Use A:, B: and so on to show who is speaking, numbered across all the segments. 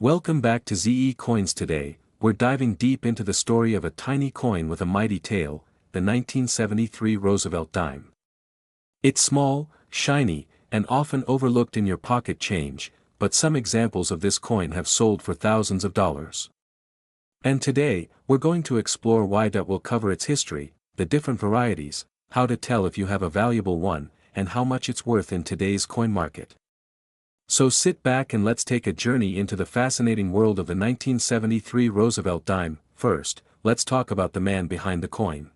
A: Welcome back to ZE Coins. Today, we're diving deep into the story of a tiny coin with a mighty tale, the 1973 Roosevelt dime. It's small, shiny, and often overlooked in your pocket change, but some examples of this coin have sold for thousands of dollars. And today, we're going to explore why that will cover its history, the different varieties, how to tell if you have a valuable one, and how much it's worth in today's coin market. So sit back and let's take a journey into the fascinating world of the 1973 Roosevelt dime. First, let's talk about the man behind the coin.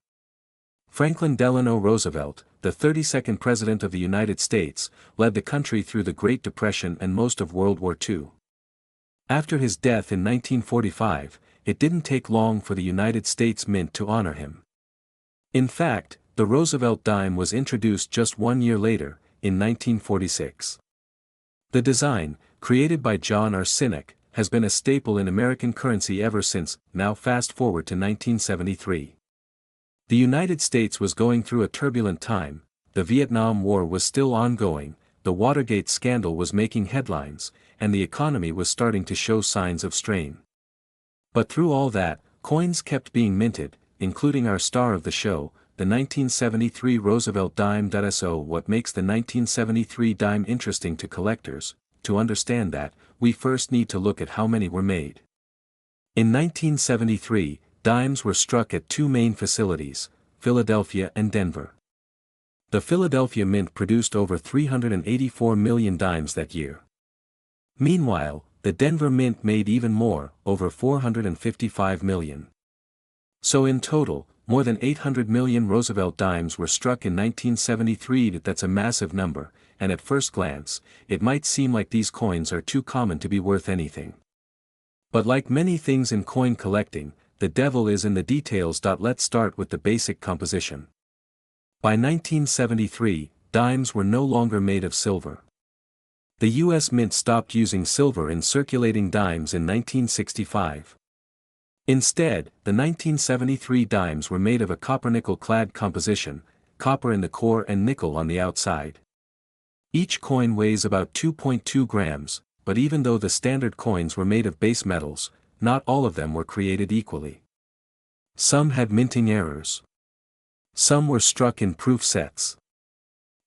A: Franklin Delano Roosevelt, the 32nd President of the United States, led the country through the Great Depression and most of World War II. After his death in 1945, it didn't take long for the United States Mint to honor him. In fact, the Roosevelt dime was introduced just 1 year later, in 1946. The design, created by John R. Sinek, has been a staple in American currency ever since. Now fast forward to 1973. The United States was going through a turbulent time, the Vietnam War was still ongoing, the Watergate scandal was making headlines, and the economy was starting to show signs of strain. But through all that, coins kept being minted, including our star of the show, the 1973 Roosevelt dime. So what makes the 1973 dime interesting to collectors? To understand that, we first need to look at how many were made. In 1973, dimes were struck at two main facilities, Philadelphia and Denver. The Philadelphia Mint produced over 384 million dimes that year. Meanwhile, the Denver Mint made even more, over 455 million. So in total, more than 800 million Roosevelt dimes were struck in 1973. That's a massive number, and at first glance, it might seem like these coins are too common to be worth anything. But like many things in coin collecting, the devil is in the details. Let's start with the basic composition. By 1973, dimes were no longer made of silver. The U.S. Mint stopped using silver in circulating dimes in 1965. Instead, the 1973 dimes were made of a copper-nickel clad composition, copper in the core and nickel on the outside. Each coin weighs about 2.2 grams, but even though the standard coins were made of base metals, not all of them were created equally. Some had minting errors. Some were struck in proof sets.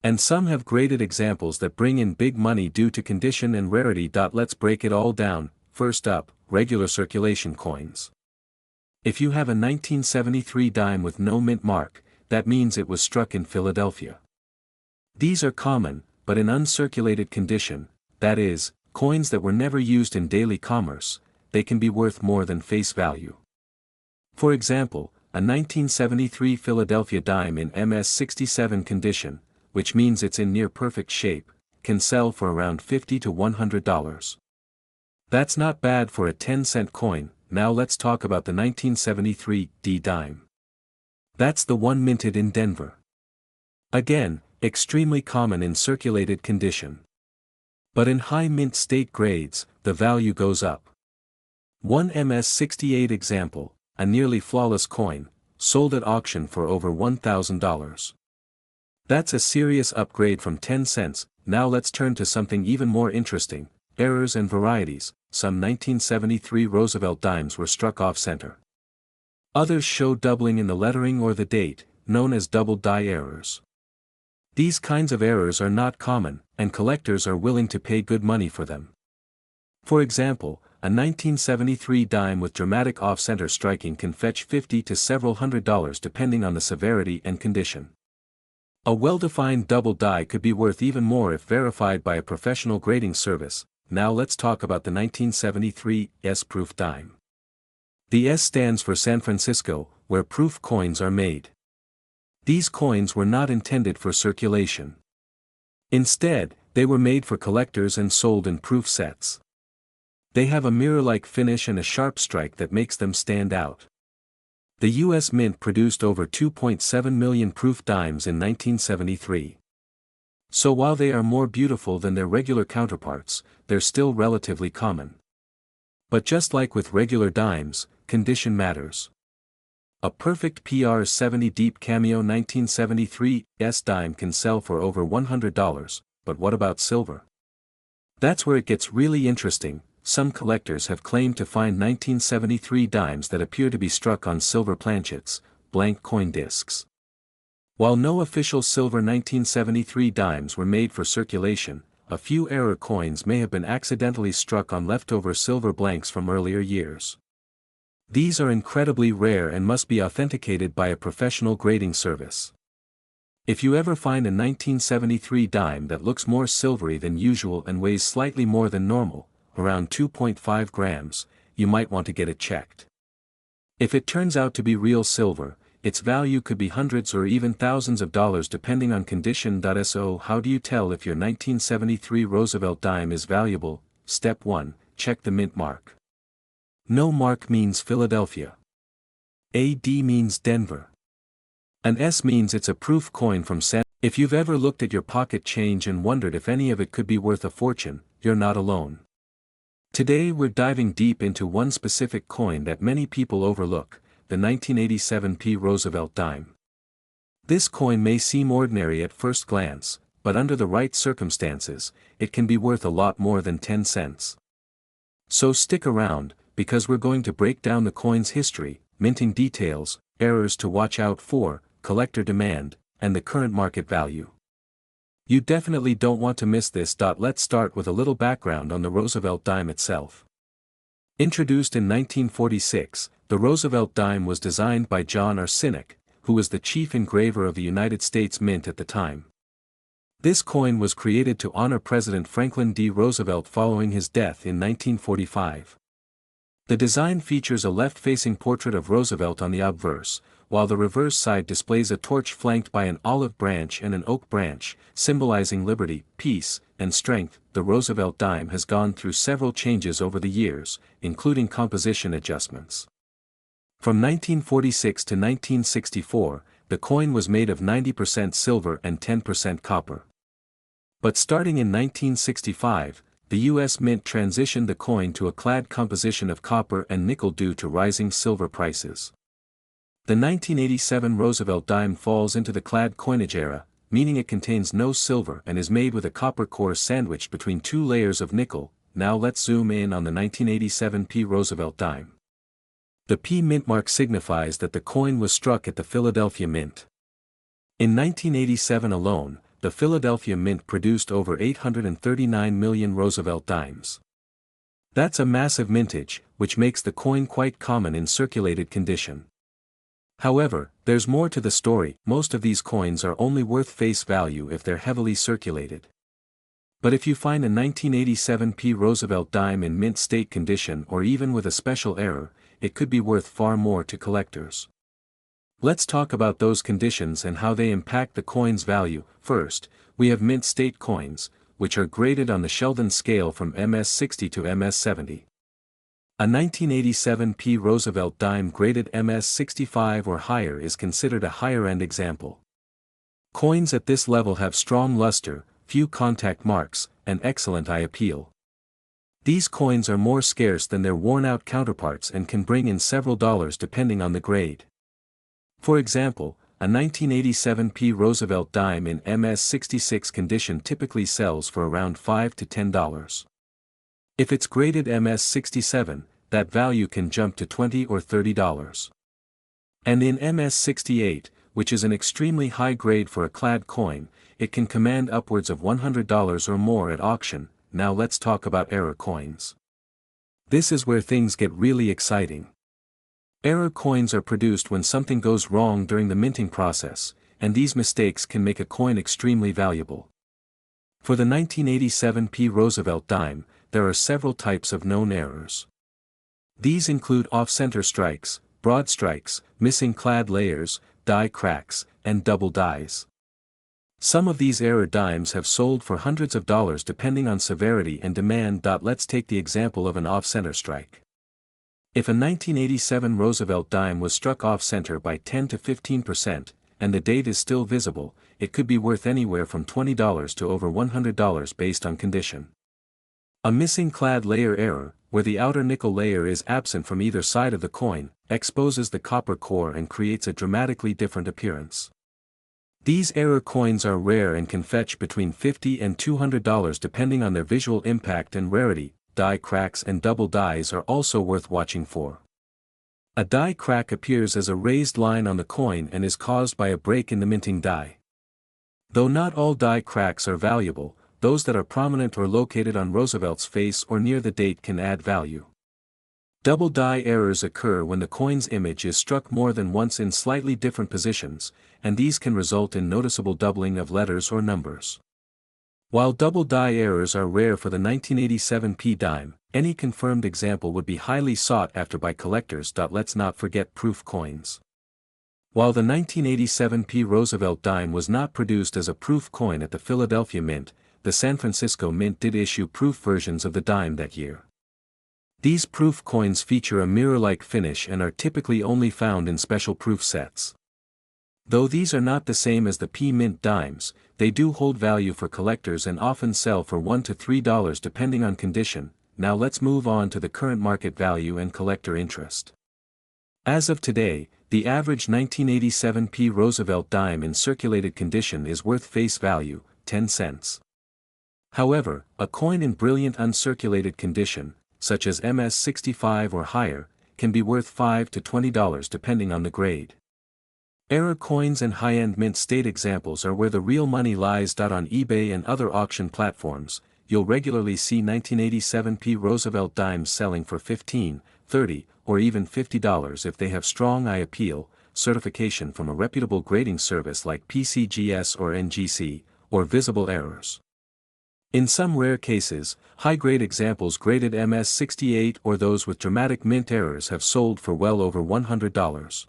A: And some have graded examples that bring in big money due to condition and rarity. Let's break it all down. First up, regular circulation coins. If you have a 1973 dime with no mint mark, that means it was struck in Philadelphia. These are common, but in uncirculated condition, that is, coins that were never used in daily commerce, they can be worth more than face value. For example, a 1973 Philadelphia dime in MS-67 condition, which means it's in near perfect shape, can sell for around $50 to $100. That's not bad for a 10-cent coin. Now let's talk about the 1973 D dime. That's the one minted in Denver. Again, extremely common in circulated condition. But in high mint state grades, the value goes up. One MS-68 example, a nearly flawless coin, sold at auction for over $1,000. That's a serious upgrade from 10 cents. Now let's turn to something even more interesting, errors and varieties. Some 1973 Roosevelt dimes were struck off-center. Others show doubling in the lettering or the date, known as double die errors. These kinds of errors are not common, and collectors are willing to pay good money for them. For example, a 1973 dime with dramatic off-center striking can fetch $50 to several $100 depending on the severity and condition. A well-defined double die could be worth even more if verified by a professional grading service. Now let's talk about the 1973 S-proof dime. The S stands for San Francisco, where proof coins are made. These coins were not intended for circulation. Instead, they were made for collectors and sold in proof sets. They have a mirror-like finish and a sharp strike that makes them stand out. The U.S. Mint produced over 2.7 million proof dimes in 1973. So while they are more beautiful than their regular counterparts, they're still relatively common. But just like with regular dimes, condition matters. A perfect PR-70 deep cameo 1973 S dime can sell for over $100, but what about silver? That's where it gets really interesting. some collectors have claimed to find 1973 dimes that appear to be struck on silver planchets, blank coin discs. While no official silver 1973 dimes were made for circulation, a few error coins may have been accidentally struck on leftover silver blanks from earlier years. These are incredibly rare and must be authenticated by a professional grading service. If you ever find a 1973 dime that looks more silvery than usual and weighs slightly more than normal, around 2.5 grams, you might want to get it checked. If it turns out to be real silver, its value could be hundreds or even thousands of dollars depending on condition. So how do you tell if your 1973 Roosevelt dime is valuable? Step 1, check the mint mark. No mark means Philadelphia. A D means Denver. An S means it's a proof coin from San. If you've ever looked at your pocket change and wondered if any of it could be worth a fortune, you're not alone. Today we're diving deep into one specific coin that many people overlook, the 1987 P. Roosevelt dime. This coin may seem ordinary at first glance, but under the right circumstances, it can be worth a lot more than 10 cents. So stick around, because we're going to break down the coin's history, minting details, errors to watch out for, collector demand, and the current market value. You definitely don't want to miss this. Let's start with a little background on the Roosevelt dime itself. Introduced in 1946, the Roosevelt dime was designed by John R. Sinek, who was the chief engraver of the United States Mint at the time. This coin was created to honor President Franklin D. Roosevelt following his death in 1945. The design features a left-facing portrait of Roosevelt on the obverse, while the reverse side displays a torch flanked by an olive branch and an oak branch, symbolizing liberty, peace, and strength. The Roosevelt dime has gone through several changes over the years, including composition adjustments. From 1946 to 1964, the coin was made of 90% silver and 10% copper. But starting in 1965, the U.S. Mint transitioned the coin to a clad composition of copper and nickel due to rising silver prices. The 1987 Roosevelt dime falls into the clad coinage era, meaning it contains no silver and is made with a copper core sandwiched between two layers of nickel. Now let's zoom in on the 1987 P. Roosevelt dime. The P mint mark signifies that the coin was struck at the Philadelphia Mint. In 1987 alone, the Philadelphia Mint produced over 839 million Roosevelt dimes. That's a massive mintage, which makes the coin quite common in circulated condition. However, there's more to the story. Most of these coins are only worth face value if they're heavily circulated. But if you find a 1987 P. Roosevelt dime in mint state condition or even with a special error, it could be worth far more to collectors. Let's talk about those conditions and how they impact the coin's value. First, we have mint state coins, which are graded on the Sheldon scale from MS-60 to MS-70. A 1987 P. Roosevelt dime graded MS-65 or higher is considered a higher-end example. Coins at this level have strong luster, few contact marks, and excellent eye appeal. These coins are more scarce than their worn-out counterparts and can bring in several dollars depending on the grade. For example, a 1987 P. Roosevelt dime in MS-66 condition typically sells for around $5 to $10. If it's graded MS-67, that value can jump to $20 or $30. And in MS-68, which is an extremely high grade for a clad coin, it can command upwards of $100 or more at auction. Now let's talk about error coins. This is where things get really exciting. Error coins are produced when something goes wrong during the minting process, and these mistakes can make a coin extremely valuable. For the 1987 P. Roosevelt dime, there are several types of known errors. These include off-center strikes, broad strikes, missing clad layers, die cracks, and double dies. Some of these error dimes have sold for hundreds of dollars depending on severity and demand. Let's take the example of an off-center strike. If a 1987 Roosevelt dime was struck off-center by 10 to 15%, and the date is still visible, it could be worth anywhere from $20 to over $100 based on condition. A missing clad layer error, where the outer nickel layer is absent from either side of the coin, exposes the copper core and creates a dramatically different appearance. These error coins are rare and can fetch between $50 and $200 depending on their visual impact and rarity. die cracks and double dies are also worth watching for. A die crack appears as a raised line on the coin and is caused by a break in the minting die. Though not all die cracks are valuable, those that are prominent or located on Roosevelt's face or near the date can add value. Double die errors occur when the coin's image is struck more than once in slightly different positions, and these can result in noticeable doubling of letters or numbers. While double die errors are rare for the 1987 P dime, any confirmed example would be highly sought after by collectors. Let's not forget proof coins. While the 1987 P Roosevelt dime was not produced as a proof coin at the Philadelphia Mint, the San Francisco Mint did issue proof versions of the dime that year. These proof coins feature a mirror-like finish and are typically only found in special proof sets. Though these are not the same as the P Mint dimes, they do hold value for collectors and often sell for $1 to $3 depending on condition. Now let's move on to the current market value and collector interest. As of today, the average 1987 P Roosevelt dime in circulated condition is worth face value, 10 cents. However, a coin in brilliant uncirculated condition, such as MS-65 or higher, can be worth $5 to $20 depending on the grade. Error coins and high-end mint state examples are where the real money lies. On eBay and other auction platforms, you'll regularly see 1987 P Roosevelt dimes selling for $15, $30, or even $50 if they have strong eye appeal, certification from a reputable grading service like PCGS or NGC, or visible errors. In some rare cases, high-grade examples graded MS-68 or those with dramatic mint errors have sold for well over $100.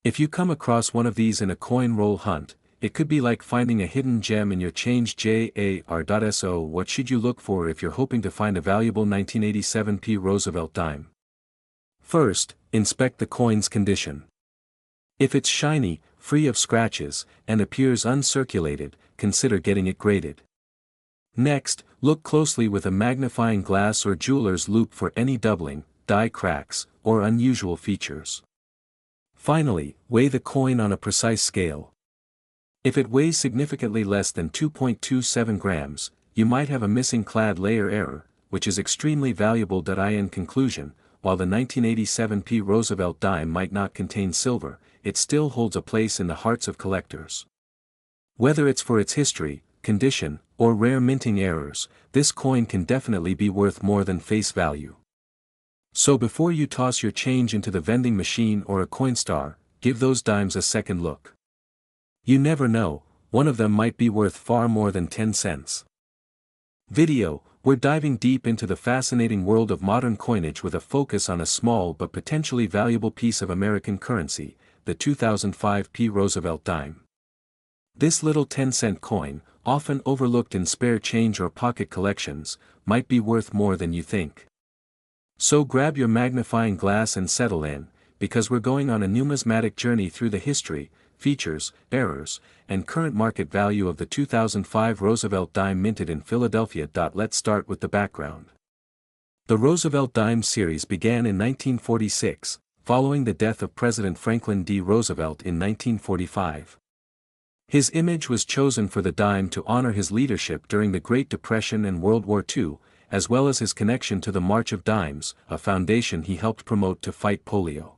A: If you come across one of these in a coin roll hunt, it could be like finding a hidden gem in your change jar.so. What should you look for if you're hoping to find a valuable 1987 P Roosevelt dime? First, inspect the coin's condition. If it's shiny, free of scratches, and appears uncirculated, consider getting it graded. Next, look closely with a magnifying glass or jeweler's loupe for any doubling, die cracks, or unusual features. Finally, weigh the coin on a precise scale. If it weighs significantly less than 2.27 grams, you might have a missing clad layer error, which is extremely valuable. In conclusion, while the 1987 P Roosevelt dime might not contain silver, it still holds a place in the hearts of collectors. Whether it's for its history, condition, or rare minting errors, this coin can definitely be worth more than face value. So before you toss your change into the vending machine or a Coinstar, give those dimes a second look. You never know, one of them might be worth far more than 10 cents. Video, we're diving deep into the fascinating world of modern coinage with a focus on a small but potentially valuable piece of American currency, the 2005 P Roosevelt dime. This little 10-cent coin, often overlooked in spare change or pocket collections, might be worth more than you think. So grab your magnifying glass and settle in, because we're going on a numismatic journey through the history, features, errors, and current market value of the 2005 Roosevelt dime minted in Philadelphia. Let's start with the background. The Roosevelt dime series began in 1946, following the death of President Franklin D. Roosevelt in 1945. His image was chosen for the dime to honor his leadership during the Great Depression and World War II, as well as his connection to the March of Dimes, a foundation he helped promote to fight polio.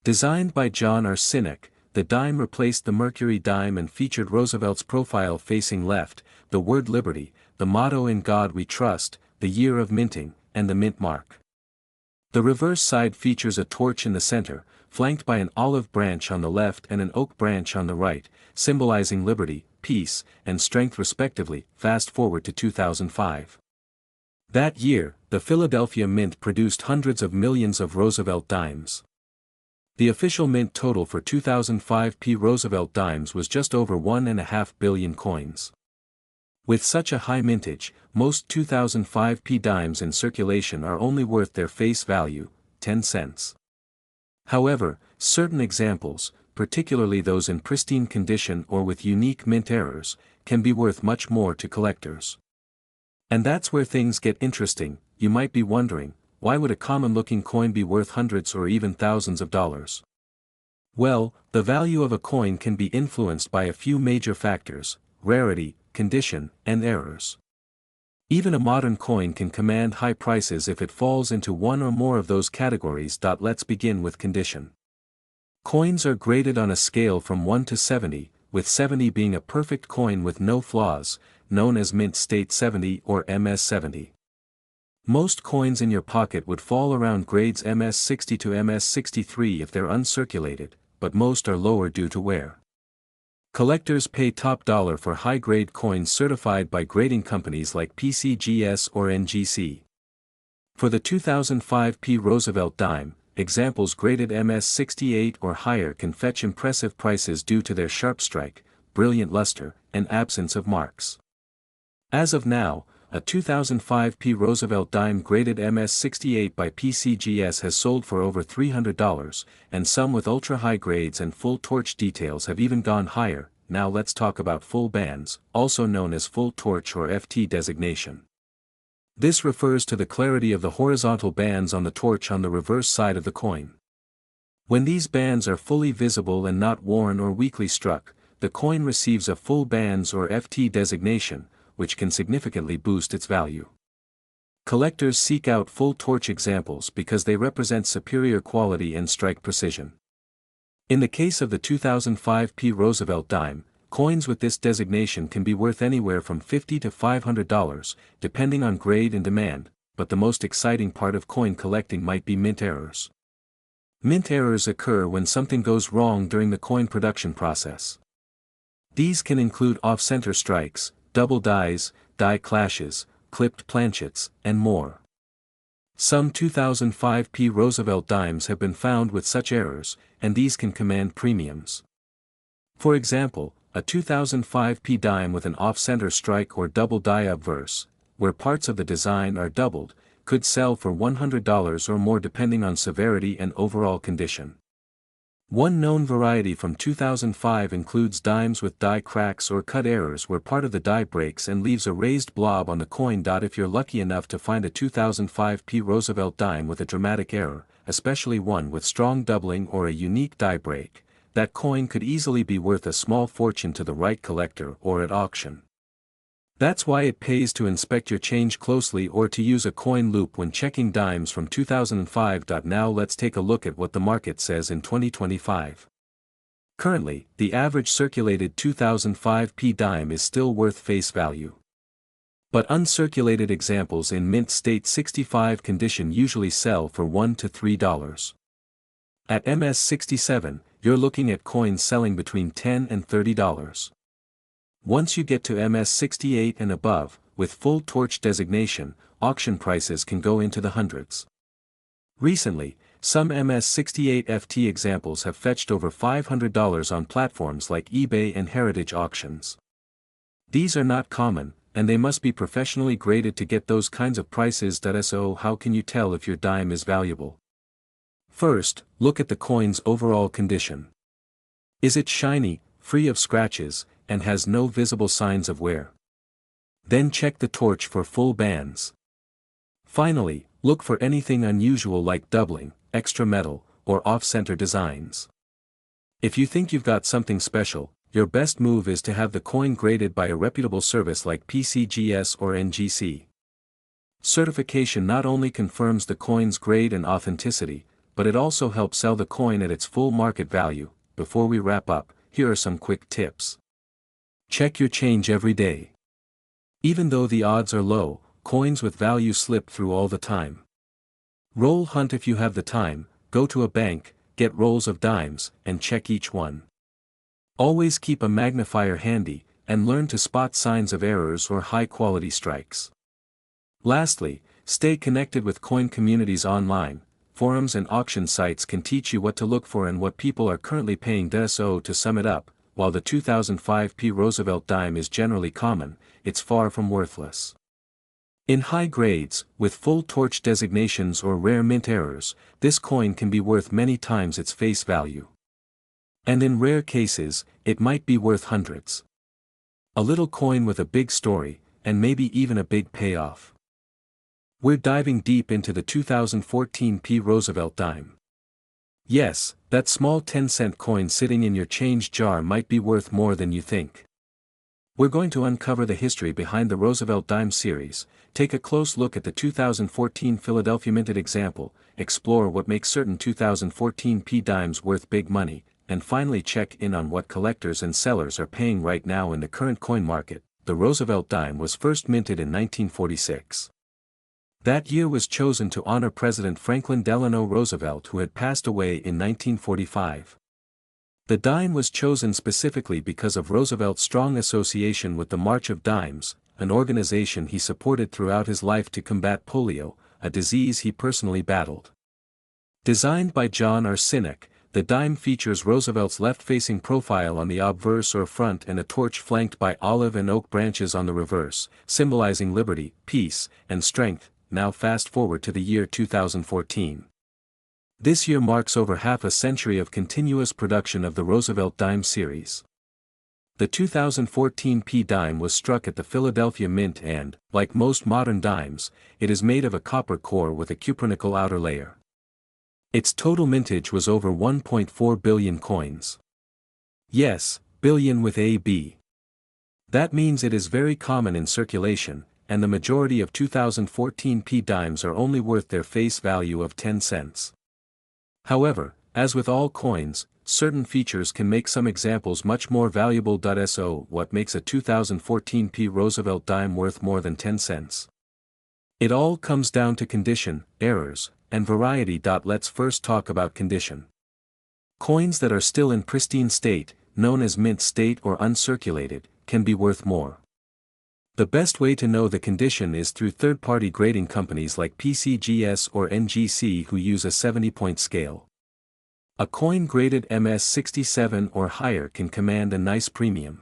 A: Designed by John R. Sinek, the dime replaced the Mercury dime and featured Roosevelt's profile facing left, the word liberty, the motto "In God We Trust," the year of minting, and the mint mark. The reverse side features a torch in the center, flanked by an olive branch on the left and an oak branch on the right, symbolizing liberty, peace, and strength respectively. Fast forward to 2005. That year, the Philadelphia Mint produced hundreds of millions of Roosevelt dimes. The official mint total for 2005 P Roosevelt dimes was just over 1.5 billion coins. With such a high mintage, most 2005 P dimes in circulation are only worth their face value, 10 cents. However, certain examples, particularly those in pristine condition or with unique mint errors, can be worth much more to collectors. And that's where things get interesting. You might be wondering, why would a common-looking coin be worth hundreds or even thousands of dollars? Well, the value of a coin can be influenced by a few major factors: rarity, condition, and errors. Even a modern coin can command high prices if it falls into one or more of those categories. Let's begin with condition. Coins are graded on a scale from 1 to 70, with 70 being a perfect coin with no flaws, known as mint state 70 or MS70. Most coins in your pocket would fall around grades MS60 to MS63 if they're uncirculated, but most are lower due to wear. Collectors pay top dollar for high-grade coins certified by grading companies like PCGS or NGC. For the 2005 P. Roosevelt dime, examples graded MS68 or higher can fetch impressive prices due to their sharp strike, brilliant luster, and absence of marks. As of now, a 2005 P. Roosevelt dime graded MS68 by PCGS has sold for over $300, and some with ultra-high grades and full torch details have even gone higher. Now let's talk about full bands, also known as full torch or FT designation. This refers to the clarity of the horizontal bands on the torch on the reverse side of the coin. When these bands are fully visible and not worn or weakly struck, the coin receives a full bands or FT designation, which can significantly boost its value. Collectors seek out full torch examples because they represent superior quality and strike precision. In the case of the 2005 P. Roosevelt dime, coins with this designation can be worth anywhere from $50 to $500, depending on grade and demand, but the most exciting part of coin collecting might be mint errors. Mint errors occur when something goes wrong during the coin production process. These can include off-center strikes, double dies, die clashes, clipped planchets, and more. Some 2005 P. Roosevelt dimes have been found with such errors, and these can command premiums. For example, a 2005 P dime with an off-center strike or double die obverse, where parts of the design are doubled, could sell for $100 or more depending on severity and overall condition. One known variety from 2005 includes dimes with die cracks or cut errors where part of the die breaks and leaves a raised blob on the coin. If you're lucky enough to find a 2005 P. Roosevelt dime with a dramatic error, especially one with strong doubling or a unique die break, that coin could easily be worth a small fortune to the right collector or at auction. That's why it pays to inspect your change closely or to use a coin loop when checking dimes from 2005. Now let's take a look at what the market says in 2025. Currently, the average circulated 2005 P dime is still worth face value. But uncirculated examples in mint state 65 condition usually sell for $1 to $3. At MS67, you're looking at coins selling between $10 and $30. Once you get to MS68 and above, with full torch designation, auction prices can go into the hundreds. Recently, some MS68 FT examples have fetched over $500 on platforms like eBay and heritage auctions. These are not common, and they must be professionally graded to get those kinds of prices. So how can you tell if your dime is valuable? First, look at the coin's overall condition. Is it shiny, free of scratches, and has no visible signs of wear? Then check the torch for full bands. Finally, look for anything unusual like doubling, extra metal, or off-center designs. If you think you've got something special, your best move is to have the coin graded by a reputable service like PCGS or NGC. Certification not only confirms the coin's grade and authenticity, but it also helps sell the coin at its full market value. Before we wrap up, here are some quick tips. Check your change every day. Even though the odds are low, coins with value slip through all the time. Roll hunt if you have the time, go to a bank, get rolls of dimes, and check each one. Always keep a magnifier handy, and learn to spot signs of errors or high-quality strikes. Lastly, stay connected with coin communities online. Forums and auction sites can teach you what to look for and what people are currently paying. So to sum it up, while the 2005 P. Roosevelt dime is generally common, it's far from worthless. In high grades, with full torch designations or rare mint errors, this coin can be worth many times its face value. And in rare cases, it might be worth hundreds. A little coin with a big story, and maybe even a big payoff. We're diving deep into the 2014 P. Roosevelt dime. Yes, that small 10-cent coin sitting in your change jar might be worth more than you think. We're going to uncover the history behind the Roosevelt dime series, take a close look at the 2014 Philadelphia minted example, explore what makes certain 2014 P dimes worth big money, and finally check in on what collectors and sellers are paying right now in the current coin market. The Roosevelt dime was first minted in 1946. That year was chosen to honor President Franklin Delano Roosevelt, who had passed away in 1945. The dime was chosen specifically because of Roosevelt's strong association with the March of Dimes, an organization he supported throughout his life to combat polio, a disease he personally battled. Designed by John R. Sinek, the dime features Roosevelt's left-facing profile on the obverse or front and a torch flanked by olive and oak branches on the reverse, symbolizing liberty, peace, and strength. Now fast forward to the year 2014. This year marks over half a century of continuous production of the Roosevelt dime series. The 2014 P dime was struck at the Philadelphia Mint and, like most modern dimes, it is made of a copper core with a cupronickel outer layer. Its total mintage was over 1.4 billion coins. Yes, billion with a B. That means it is very common in circulation, and the majority of 2014 P dimes are only worth their face value of 10 cents. However, as with all coins, certain features can make some examples much more valuable. So, what makes a 2014 P Roosevelt dime worth more than 10 cents? It all comes down to condition, errors, and variety. Let's first talk about condition. Coins that are still in pristine state, known as mint state or uncirculated, can be worth more. The best way to know the condition is through third-party grading companies like PCGS or NGC, who use a 70-point scale. A coin graded MS67 or higher can command a nice premium.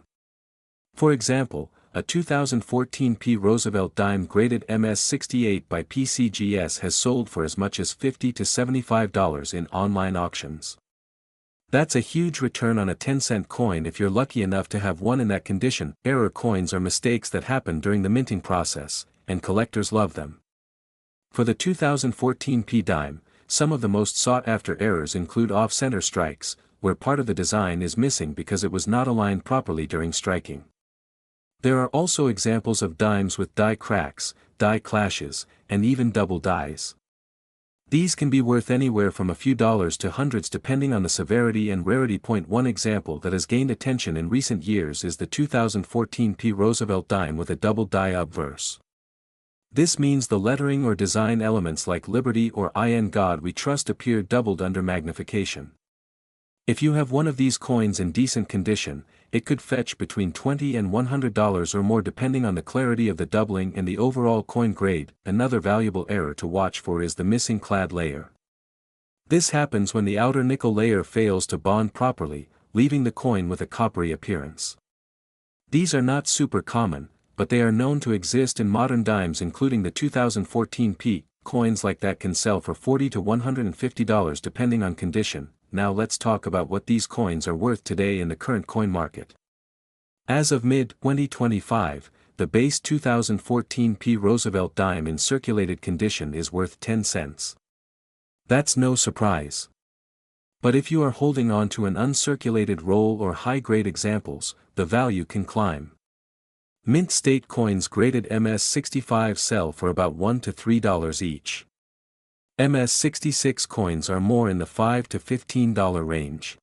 A: For example, a 2014 P Roosevelt dime graded MS68 by PCGS has sold for as much as $50 to $75 in online auctions. That's a huge return on a 10-cent coin if you're lucky enough to have one in that condition. Error coins are mistakes that happen during the minting process, and collectors love them. For the 2014 P dime, some of the most sought-after errors include off-center strikes, where part of the design is missing because it was not aligned properly during striking. There are also examples of dimes with die cracks, die clashes, and even double dies. These can be worth anywhere from a few dollars to hundreds depending on the severity and rarity. One example that has gained attention in recent years is the 2014 P Roosevelt dime with a double die obverse. This means the lettering or design elements like Liberty or In God We Trust appear doubled under magnification. If you have one of these coins in decent condition, it could fetch between $20 and $100 or more depending on the clarity of the doubling and the overall coin grade. Another valuable error to watch for is the missing clad layer. This happens when the outer nickel layer fails to bond properly, leaving the coin with a coppery appearance. These are not super common, but they are known to exist in modern dimes, including the 2014 P. Coins like that can sell for $40 to $150 depending on condition. Now let's talk about what these coins are worth today in the current coin market. As of mid-2025, the base 2014 P Roosevelt dime in circulated condition is worth 10 cents. That's no surprise. But if you are holding on to an uncirculated roll or high-grade examples, the value can climb. Mint state coins graded MS65 sell for about $1 to $3 each. MS66 coins are more in the $5 to $15 range.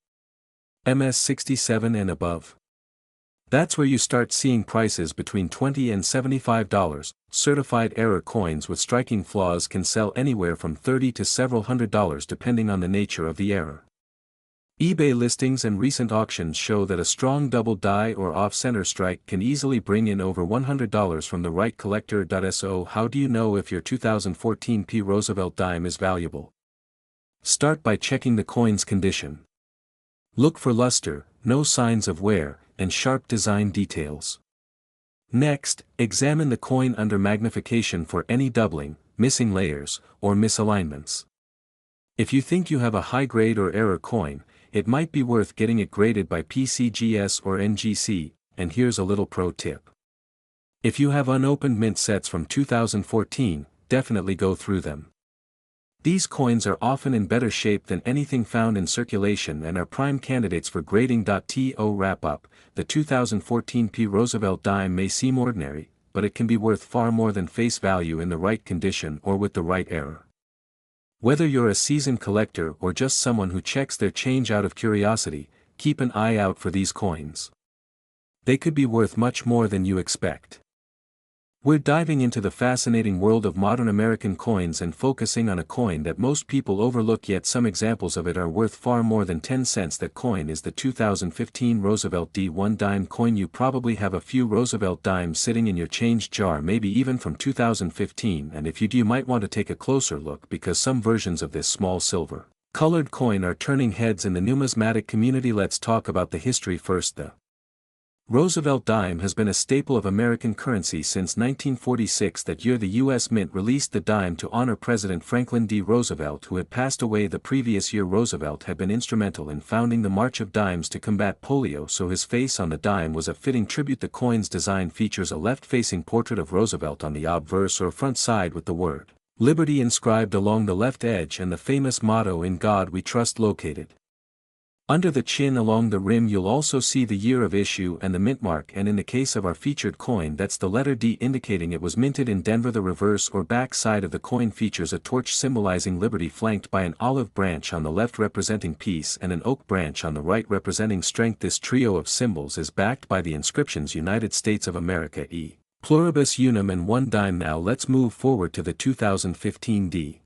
A: MS67 and above. That's where you start seeing prices between $20 and $75. Certified error coins with striking flaws can sell anywhere from $30 to several $100 depending on the nature of the error. eBay listings and recent auctions show that a strong double die or off-center strike can easily bring in over $100 from the right collector. So how do you know if your 2014 P Roosevelt dime is valuable? Start by checking the coin's condition. Look for luster, no signs of wear, and sharp design details. Next, examine the coin under magnification for any doubling, missing layers, or misalignments. If you think you have a high-grade or error coin, it might be worth getting it graded by PCGS or NGC, and here's a little pro tip. If you have unopened mint sets from 2014, definitely go through them. These coins are often in better shape than anything found in circulation and are prime candidates for grading. To wrap up, the 2014 P. Roosevelt dime may seem ordinary, but it can be worth far more than face value in the right condition or with the right error. Whether you're a seasoned collector or just someone who checks their change out of curiosity, keep an eye out for these coins. They could be worth much more than you expect. We're diving into the fascinating world of modern American coins and focusing on a coin that most people overlook, yet some examples of it are worth far more than 10 cents. That coin is the 2015 Roosevelt D1 dime coin. You probably have a few Roosevelt dimes sitting in your change jar, maybe even from 2015, and if you do, you might want to take a closer look because some versions of this small silver colored coin are turning heads in the numismatic community. Let's talk about the history first. The Roosevelt dime has been a staple of American currency since 1946. That year the U.S. Mint released the dime to honor President Franklin D. Roosevelt, who had passed away the previous year. Roosevelt had been instrumental in founding the March of Dimes to combat polio, so his face on the dime was a fitting tribute. The coin's design features a left-facing portrait of Roosevelt on the obverse or front side with the word Liberty inscribed along the left edge and the famous motto "In God We Trust" located under the chin. Along the rim you'll also see the year of issue and the mint mark, and in the case of our featured coin that's the letter D, indicating it was minted in Denver. The reverse or back side of the coin features a torch symbolizing liberty, flanked by an olive branch on the left representing peace and an oak branch on the right representing strength. This trio of symbols is backed by the inscriptions United States of America, e pluribus unum, and one dime. Now let's move forward to the 2015 D.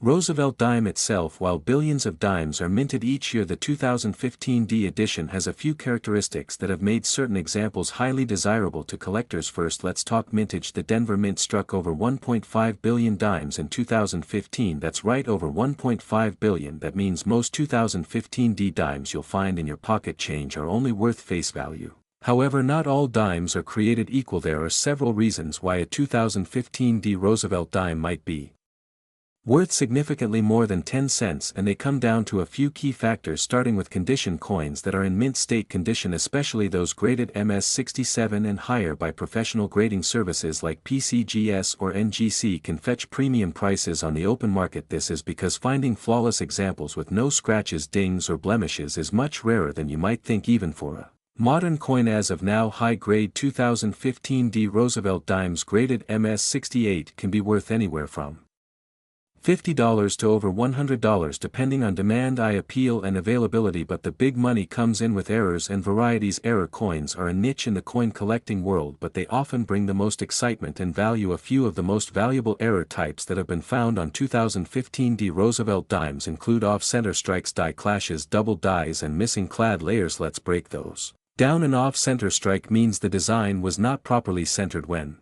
A: Roosevelt dime itself. While billions of dimes are minted each year, the 2015 D edition has a few characteristics that have made certain examples highly desirable to collectors. First, let's talk mintage. The Denver Mint struck over 1.5 billion dimes in 2015. That's right, over 1.5 billion. That means most 2015 D dimes you'll find in your pocket change are only worth face value. However, not all dimes are created equal. There are several reasons why a 2015 D Roosevelt dime might be worth significantly more than 10 cents, and they come down to a few key factors, starting with condition. Coins that are in mint state condition, especially those graded MS67 and higher by professional grading services like PCGS or NGC, can fetch premium prices on the open market. This is because finding flawless examples with no scratches, dings or blemishes is much rarer than you might think, even for a modern coin. As of now, high-grade 2015 D Roosevelt dimes graded MS68 can be worth anywhere from $50 to over $100 depending on demand, appeal and availability. But the big money comes in with errors and varieties. Error coins are a niche in the coin collecting world, but they often bring the most excitement and value. A few of the most valuable error types that have been found on 2015 D Roosevelt dimes include off-center strikes, die clashes, double dies and missing clad layers. Let's break those down. An off-center strike means the design was not properly centered when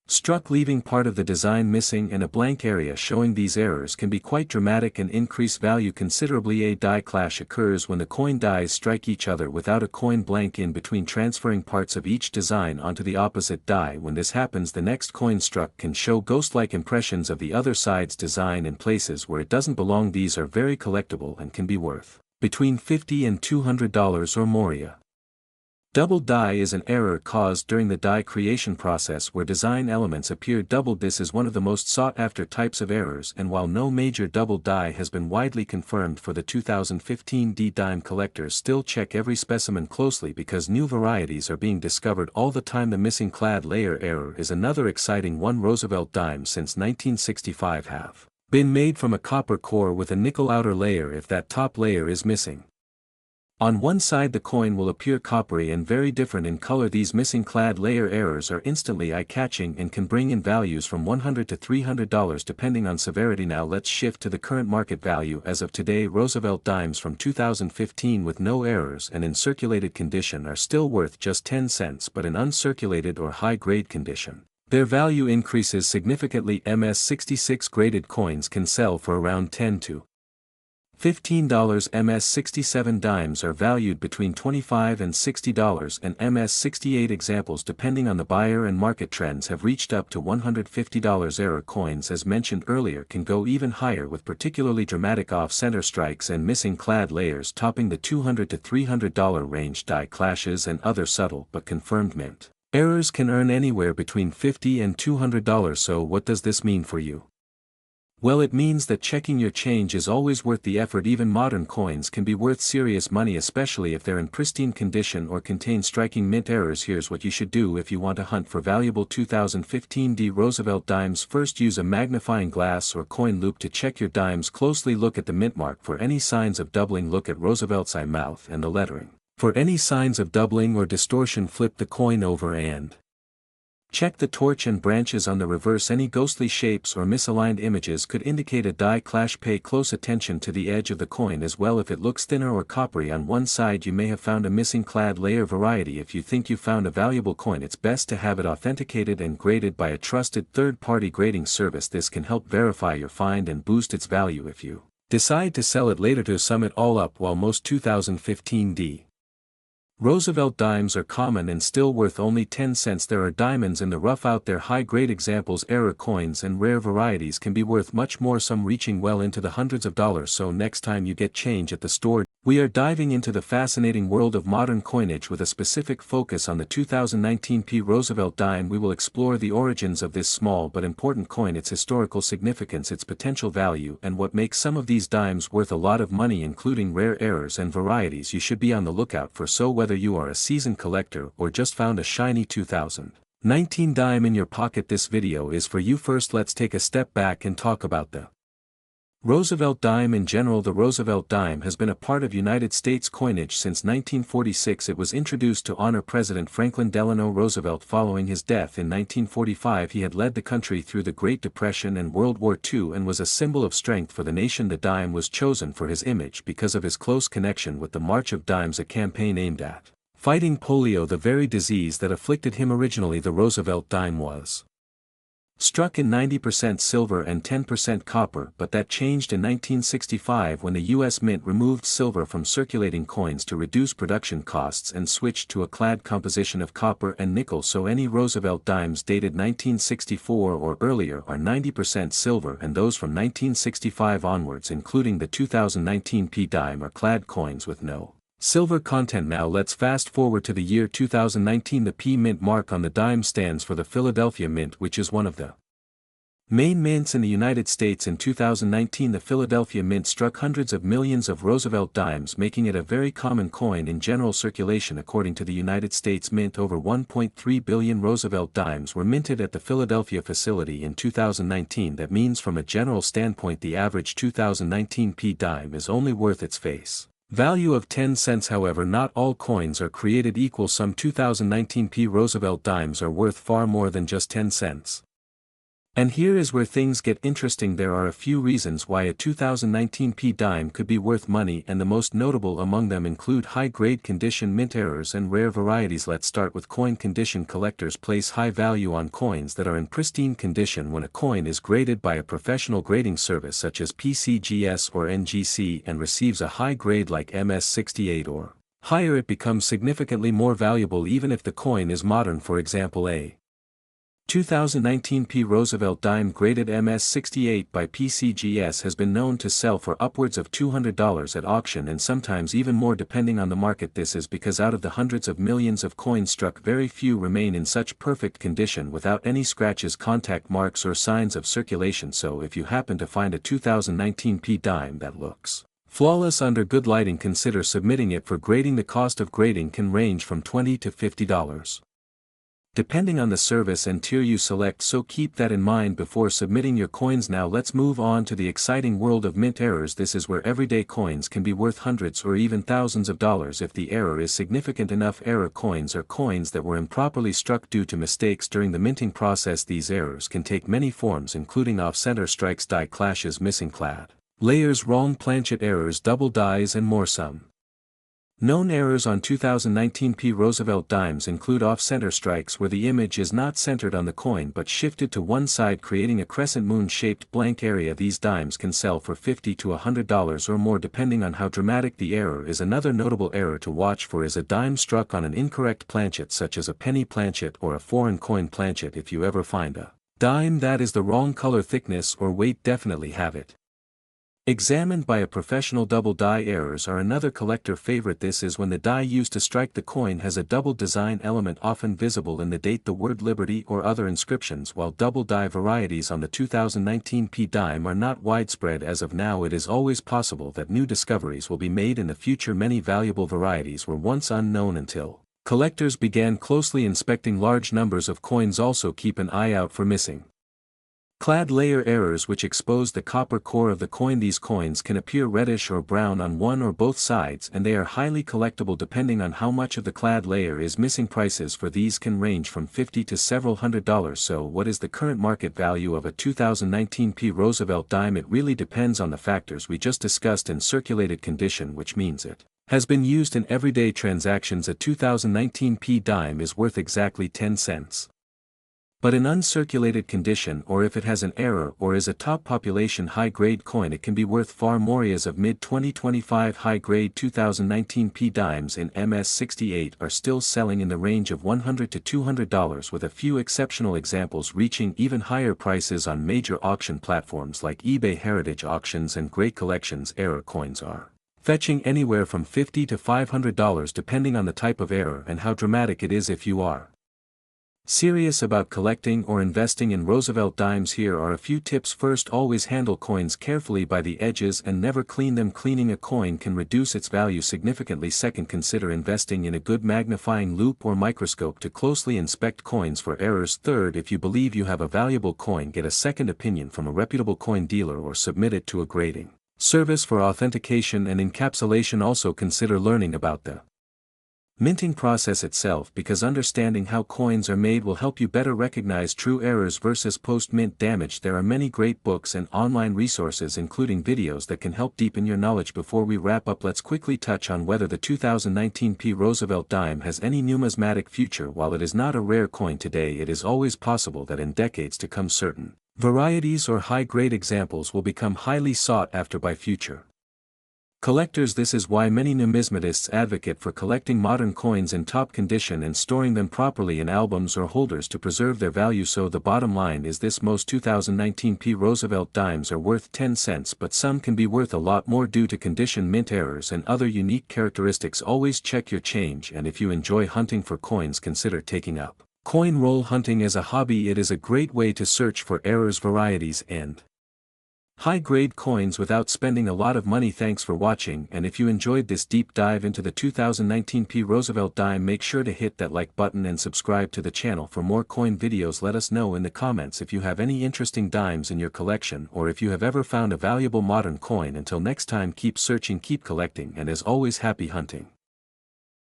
A: struck, leaving part of the design missing and a blank area showing. These errors can be quite dramatic and increase value considerably. A die clash occurs when the coin dies strike each other without a coin blank in between, transferring parts of each design onto the opposite die. When this happens, the next coin struck can show ghost-like impressions of the other side's design in places where it doesn't belong. These are very collectible and can be worth between $50 and $200 or more. Double die is an error caused during the die creation process where design elements appear doubled. This is one of the most sought-after types of errors, and while no major double die has been widely confirmed for the 2015 D dime, collectors still check every specimen closely because new varieties are being discovered all the time. The missing clad layer error is another exciting one. Roosevelt dimes since 1965 have been made from a copper core with a nickel outer layer. If that top layer is missing on one side, the coin will appear coppery and very different in color. These missing clad layer errors are instantly eye-catching and can bring in values from $100 to $300 depending on severity. Now let's shift to the current market value. As of today, Roosevelt dimes from 2015 with no errors and in circulated condition are still worth just 10 cents, but in uncirculated or high-grade condition, their value increases significantly. MS66 graded coins can sell for around $10 to $15. MS67 dimes are valued between $25 and $60, and MS68 examples, depending on the buyer and market trends, have reached up to $150. Error coins, as mentioned earlier, can go even higher with particularly dramatic off-center strikes and missing clad layers topping the $200 to $300 range. Die clashes and other subtle but confirmed mint errors can earn anywhere between $50 and $200. So what does this mean for you? Well, it means that checking your change is always worth the effort. Even modern coins can be worth serious money, especially if they're in pristine condition or contain striking mint errors. Here's what you should do if you want to hunt for valuable 2015 D Roosevelt dimes. First, use a magnifying glass or coin loop to check your dimes closely. Look at the mint mark for any signs of doubling. Look at Roosevelt's eye mouth and the lettering. For any signs of doubling or distortion, flip the coin over and check the torch and branches on the reverse. Any ghostly shapes or misaligned images could indicate a die clash. Pay close attention to the edge of the coin as well. If it looks thinner or coppery on one side, you may have found a missing clad layer. Variety: if you think you found a valuable coin, it's best to have it authenticated and graded by a trusted third-party grading service. This can help verify your find and boost its value if you decide to sell it later. To sum it all up, while most 2015 D Roosevelt dimes are common and still worth only 10 cents, there are diamonds in the rough out there. High-grade examples, error coins and rare varieties can be worth much more, some reaching well into the hundreds of dollars. So next time you get change at the store, we are diving into the fascinating world of modern coinage with a specific focus on the 2019 P. Roosevelt dime. We will explore the origins of this small but important coin, its historical significance, its potential value, and what makes some of these dimes worth a lot of money, including rare errors and varieties you should be on the lookout for. So whether you are a seasoned collector or just found a shiny 2019 dime in your pocket, this video is for you. First, let's take a step back and talk about the Roosevelt dime in general. The Roosevelt dime has been a part of United States coinage since 1946. It was introduced to honor President Franklin Delano Roosevelt following his death in 1945. He had led the country through the Great Depression and World War II and was a symbol of strength for the nation. The dime was chosen for his image because of his close connection with the March of Dimes, a campaign aimed at fighting polio, the very disease that afflicted him. Originally, the Roosevelt dime was struck in 90% silver and 10% copper, but that changed in 1965 when the U.S. Mint removed silver from circulating coins to reduce production costs and switched to a clad composition of copper and nickel. So any Roosevelt dimes dated 1964 or earlier are 90% silver, and those from 1965 onwards, including the 2019 P dime, are clad coins with no silver content. Now let's fast forward to the year 2019. The P Mint mark on the dime stands for the Philadelphia Mint, which is one of the main mints in the United States. In 2019, the Philadelphia Mint struck hundreds of millions of Roosevelt dimes, making it a very common coin in general circulation. According to the United States Mint, over 1.3 billion Roosevelt dimes were minted at the Philadelphia facility in 2019. That means from a general standpoint, the average 2019 P dime is only worth its face value of 10 cents. However, not all coins are created equal. Some 2019 P Roosevelt dimes are worth far more than just 10 cents. And here is where things get interesting. There are a few reasons why a 2019 P dime could be worth money, and the most notable among them include high-grade condition, mint errors, and rare varieties. Let's start with coin condition. Collectors place high value on coins that are in pristine condition. When a coin is graded by a professional grading service such as PCGS or NGC and receives a high grade like MS68 or higher, it becomes significantly more valuable even if the coin is modern. For example, a 2019 P Roosevelt dime graded MS68 by PCGS has been known to sell for upwards of $200 at auction, and sometimes even more depending on the market. This is because out of the hundreds of millions of coins struck, very few remain in such perfect condition without any scratches, contact marks, or signs of circulation. So if you happen to find a 2019 P dime that looks flawless under good lighting, consider submitting it for grading. The cost of grading can range from $20 to $50, depending on the service and tier you select, so keep that in mind before submitting your coins. Now let's move on to the exciting world of mint errors. This is where everyday coins can be worth hundreds or even thousands of dollars if the error is significant enough. Error coins are coins that were improperly struck due to mistakes during the minting process. These errors can take many forms, including off-center strikes, die clashes, missing clad layers, wrong planchet errors, double dies, and more. Some known errors on 2019 P Roosevelt dimes include off-center strikes where the image is not centered on the coin but shifted to one side, creating a crescent moon-shaped blank area. These dimes can sell for $50 to $100 or more depending on how dramatic the error is. Another notable error to watch for is a dime struck on an incorrect planchet, such as a penny planchet or a foreign coin planchet. If you ever find a dime that is the wrong color, thickness, or weight, definitely have it Examined by a professional. Double die errors are another collector favorite. This is when the die used to strike the coin has a double design element often visible in the date, the word Liberty or other inscriptions. While double die varieties on the 2019 P dime are not widespread as of now, it is always possible that new discoveries will be made in the future. Many valuable varieties were once unknown until collectors began closely inspecting large numbers of coins. Also keep an eye out for missing clad layer errors which expose the copper core of the coin. These coins can appear reddish or brown on one or both sides, and they are highly collectible depending on how much of the clad layer is missing. Prices for these can range from $50 to several $100s. So what is the current market value of a 2019 P Roosevelt dime? It really depends on the factors we just discussed. In circulated condition, which means it has been used in everyday transactions, a 2019 P dime is worth exactly 10 cents. But in uncirculated condition, or if it has an error or is a top population high-grade coin, it can be worth far more. As of mid-2025, high-grade 2019 P dimes in MS68 are still selling in the range of $100 to $200, with a few exceptional examples reaching even higher prices on major auction platforms like eBay. Heritage auctions and great collections error coins are fetching anywhere from $50 to $500 depending on the type of error and how dramatic it is. If you are serious about collecting or investing in Roosevelt dimes, here are a few tips. First, always handle coins carefully by the edges and never clean them. Cleaning a coin can reduce its value significantly. Second, consider investing in a good magnifying loupe or microscope to closely inspect coins for errors. Third, if you believe you have a valuable coin, get a second opinion from a reputable coin dealer or submit it to a grading service for authentication and encapsulation. Also consider learning about the minting process itself, because understanding how coins are made will help you better recognize true errors versus post-mint damage. There are many great books and online resources, including videos, that can help deepen your knowledge. Before we wrap up, let's quickly touch on whether the 2019 P Roosevelt dime has any numismatic future. While it is not a rare coin today, it is always possible that in decades to come certain varieties or high-grade examples will become highly sought after by future collectors. This is why many numismatists advocate for collecting modern coins in top condition and storing them properly in albums or holders to preserve their value. So the bottom line is this: most 2019 P Roosevelt dimes are worth 10 cents, but some can be worth a lot more due to condition, mint errors, and other unique characteristics. Always check your change, and if you enjoy hunting for coins, consider taking up coin roll hunting as a hobby. It is a great way to search for errors, varieties, and high-grade coins without spending a lot of money. Thanks for watching, and if you enjoyed this deep dive into the 2019 P Roosevelt dime, make sure to hit that like button and subscribe to the channel for more coin videos. Let us know in the comments if you have any interesting dimes in your collection, or if you have ever found a valuable modern coin. Until next time, keep searching, keep collecting, and as always, happy hunting.